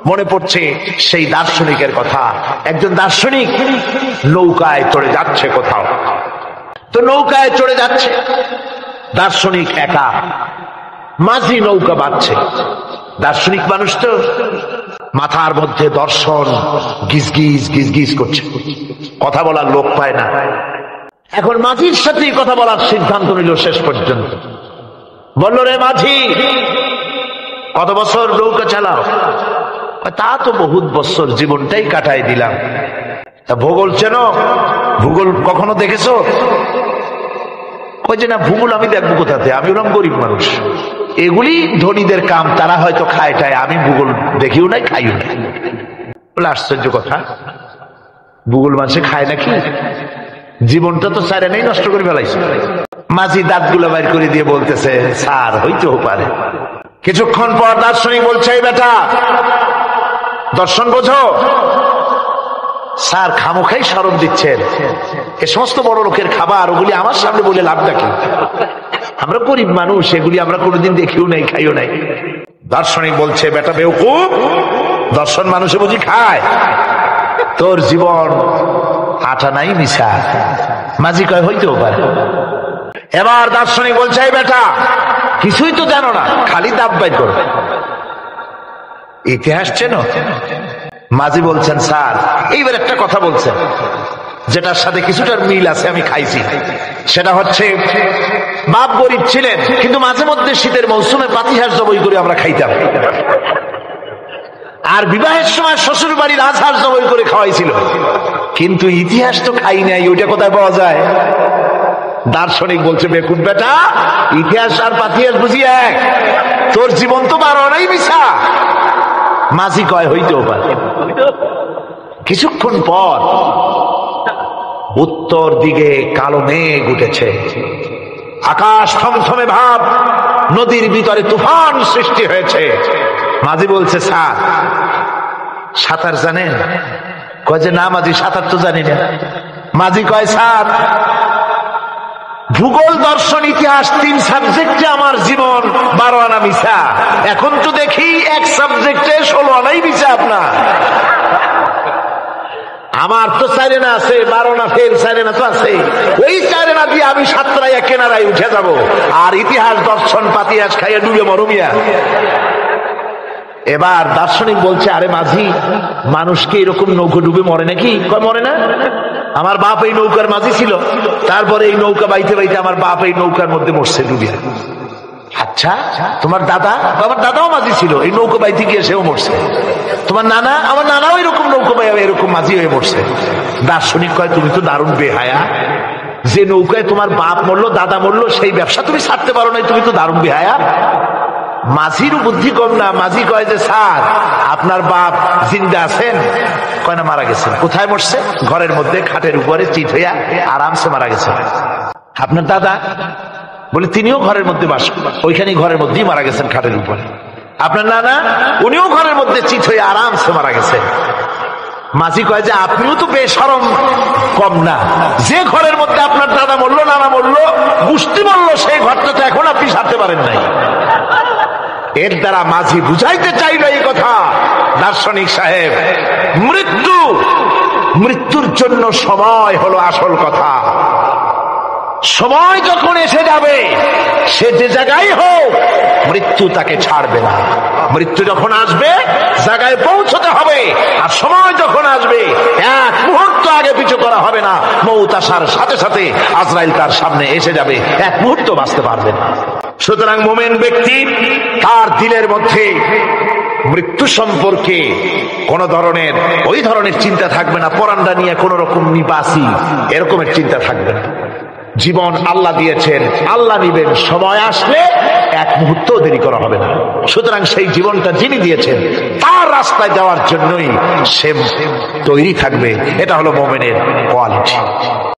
মনে পড়ছে সেই দার্শনিকের কথা। একজন দার্শনিক নৌকায় চড়ে যাচ্ছে কোথাও, তো নৌকায় চড়ে যাচ্ছে, দার্শনিক একা, মাঝি নৌকা বাঁধছে। দার্শনিক মানুষ তো, মাথার মধ্যে দর্শন গিজগিজ গিজগিজ করছে, কথা বলার লোক পায় না। এখন মাঝির সাথেই কথা বলার সিদ্ধান্ত নিল। শেষ পর্যন্ত বলল, রে মাঝি, কত বছর নৌকা চালাও? তা তো বহুত বছর, জীবনটাই কাটাই দিলাম। তা ভূগোল চেনো? ভূগোল কখনো দেখেছো? কই যে না, ভূগোল আমি দেখবো কোথাতে, আমি হলাম গরিব মানুষ, এগুলি ধনীদের কাম, তারা হয়তো খায় টায়, আমি ভূগোল দেখিও নাই খাইও নাই। বলে আশ্চর্য কথা, ভূগোল মানুষে খায় নাকি? জীবনটা তো সারে নেই, নষ্ট করে ফেলাইছে। মাঝি দাঁতগুলো বাইর করে দিয়ে বলতেছে, স্যার হইতেও পারে। কিছুক্ষণ পর দার্শনিক বলছে, এই বেটা, দর্শন বোঝো? স্যার খামোখাই শরম দিচ্ছেন, এ সমস্ত বড় লোকের খাবার, ওগুলি আমার সামনে বলে লাভটা কি? আমরা গরিব মানুষ, এগুলি আমরা কোনোদিন দেখিও নাই, খাইও নাই। দার্শনিক বলছে, বেটা বেওকুফ, দর্শন মানুষে বুঝি খায়? তোর জীবন আটা নাই মিশা। মাঝি কয়, হইতেও পারে। এবার দার্শনিক বলছে, এই বেটা, কিছুই তো জানো না, খালি দাব বাইর করো, ইতিহাস চেনো? মাঝি বলছেন, স্যার, এইবার একটা কথা বলছেন যেটার সাথে কিছুটার মিল আছে, আমি খাইছি। সেটা হচ্ছে, বাপ গরিব ছিলেন, কিন্তু মাঝে মধ্যে শীতের মৌসুমে পাতিহাঁস জবাই করে আমরা খাইতাম, আর বিবাহের সময় শ্বশুর বাড়ির রাজহাঁস জবাই করে খাওয়াইছিল, কিন্তু ইতিহাস তো খাই নাই, ওইটা কোথায় পাওয়া যায়? দার্শনিক বলছে, বেকুব বেটা, ইতিহাস আর পাতিহাঁস বুঝি এক? তোর জীবন তো 12 আনাই মিছা। মাঝি কয়, হইতেও পারে। কিছুক্ষণ পর উত্তর দিকে কালো মেঘ উঠেছে, আকাশ থমথমে ভাব, নদীর ভিতরে তুফান সৃষ্টি হয়েছে। মাঝি বলছে, স্যার সাঁতার জানেন? কয় যে না মাঝি, সাঁতার তো জানি না। মাঝি কয়, স্যার ভূগোল, দর্শন, ইতিহাস 3 সাবজেক্টে আমার জীবন 12 আনা মিছা, এখন তো দেখি এক সাবজেক্টে 16 আনাই মিছা আপনার। আমার তো 4 আনা আছে, 12 আনা ফেল, 4 আনা তো আছে, ওই 4 আনা দিয়ে আমি সাতরাইয়া কেনারায় উঠে যাব, আর ইতিহাস দর্শন পাতিহাস খাইয়া ডুবে মরমিয়া। এবার দার্শনিক বলছে, আরে মাঝি, মানুষকে এরকম নৌকো ডুবে মরে নাকি? কয় মরে না, আমার বাপ এই নৌকার মাঝি ছিল, তারপরে এই নৌকা বাইতে বাইতে আমার বাপ এই নৌকার মধ্যে মরছে ডুবিয়া। আচ্ছা, তোমার দাদা? আমার দাদাও মাঝি ছিল, এই নৌকা বাইতে গিয়ে সেও মরছে। তোমার নানা? আমার নানাও এরকম নৌকা বাইয়া এরকম মাঝি হয়ে মরছে। দার্শনিক কয়, তুমি তো দারুণ বেহায়া, যে নৌকায় তোমার বাপ মরলো, দাদা মরলো, সেই ব্যবসা তুমি ছাড়তে পারো না, তুমি তো দারুণ বেহায়া। মাঝিরও বুদ্ধি কম না। মাঝি কয় যে, স্যার আপনার বাপ জিন্দা আছেন? কয় না, মারা গেছেন। কোথায় মরছে? ঘরের মধ্যে খাটের উপরে চিত হইয়া আরামসে মারা গেছেন। আপনার দাদা? বলে তিনিও ঘরের মধ্যে বাস, ওইখানে ঘরের মধ্যেই মারা গেছেন, খাটের উপরে। আপনার নানা? উনিও ঘরের মধ্যে চিত হইয়া আরামসে মারা গেছেন। মাঝি কয় যে, আপনিও তো বেশরম কম না, যে ঘরের মধ্যে আপনার দাদা মরলো, নানা মরলো, গোষ্ঠী মরলো, সেই ঘরটা তো এখন আপনি সারতে পারেন নাই। এর দ্বারা মাঝি বুঝাইতে চাইল এই কথা, দার্শনিক সাহেব, মৃত্যুর জন্য সময় হলো আসল কথা। সময় যখন এসে যাবে, সে যে জায়গায় হোক, মৃত্যু তাকে ছাড়বে না। মৃত্যু যখন আসবে, জায়গায় পৌঁছতে হবে, আর সময় যখন আসবে, 1 মুহূর্ত আগে পিছু করা হবে না। মউত আসার সাথে সাথে আজরাইল তার সামনে এসে যাবে, 1 মুহূর্ত বাঁচতে পারবে না। সুতরাং মুমিন ব্যক্তি, তার দিলের মধ্যে মৃত্যু সম্পর্কে কোন ধরনের ওই ধরনের চিন্তা থাকবে না, পরান্ডা নিয়ে কোন রকম নিবাসী এরকমের চিন্তা থাকবে না। জীবন আল্লাহ দিয়েছেন, আল্লাহ নিবেন, সময় আসলে 1 মুহূর্ত দেরি করা হবে না। সুতরাং সেই জীবনটা যিনি দিয়েছেন, তার রাস্তায় যাওয়ার জন্যই সে তৈরি থাকবে। এটা হলো মুমিনের কোয়ালিটি।